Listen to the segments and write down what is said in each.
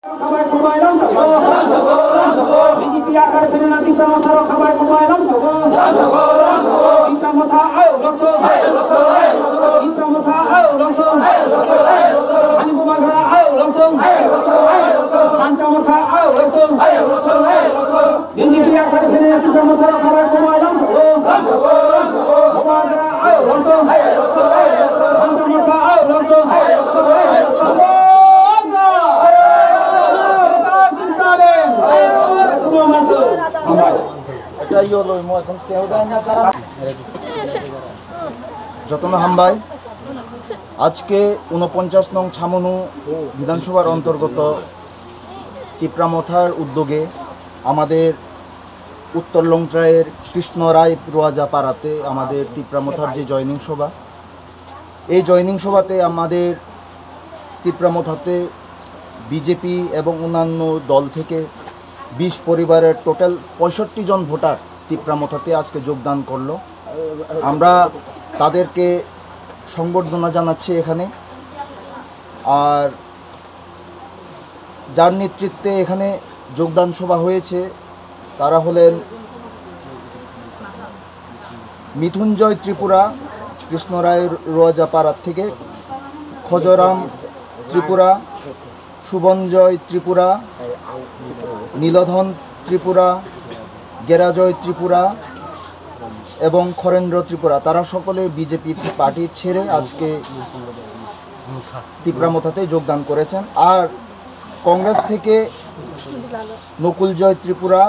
Kabar kumailam sabo, BJP akar pernah bisa masalah kabar kumailam sabo, kita mata ayo lokto, kita mata ayo lokto, ani bumagra ayo lokto, anca mata ayo lokto, BJP akar pernah bisa masalah kabar kumailam sabo, bumagra ayo lokto, anca mata ayo lokto. যতন হামবাই আজকে ৪৯ নং ছামনু বিধানসভার অন্তর্গত টিপ্রামথার উদ্যোগে আমাদের উত্তর লংট্রায়ের কৃষ্ণ রায় রোয়াজা পাড়াতে আমাদের টিপ্রামথার যে জয়নিং সভা, এই জয়নিং সভাতে আমাদের টিপ্রামথাতে বিজেপি এবং অন্যান্য দল থেকে ২০ পরিবারের টোটাল ৬৫ জন ভোটার টিপ্রামথাতে আজকে যোগদান করলো। আমরা তাদেরকে সংবর্ধনা জানাচ্ছি এখানে। আর যার নেতৃত্বে এখানে যোগদান সভা হয়েছে তারা হলেন মিথুনজয় ত্রিপুরা কৃষ্ণরায় রোয়াজাপাড়ার থেকে, খজরাম ত্রিপুরা, শুভঞ্জয় ত্রিপুরা, নীলধন ত্রিপুরা, গেরাজয় ত্রিপুরা এবং খরেন্দ্র ত্রিপুরা। তারা সকলে বিজেপি পার্টি ছেড়ে আজকে টিপ্রামথাতে যোগদান করেছেন। আর কংগ্রেস থেকে নকুলজয় ত্রিপুরা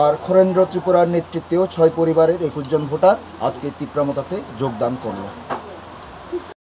আর খরেন্দ্র ত্রিপুরার নেতৃত্বেও ৬ পরিবারের ২১ জন ভোটার আজকে টিপ্রামথাতে যোগদান করল।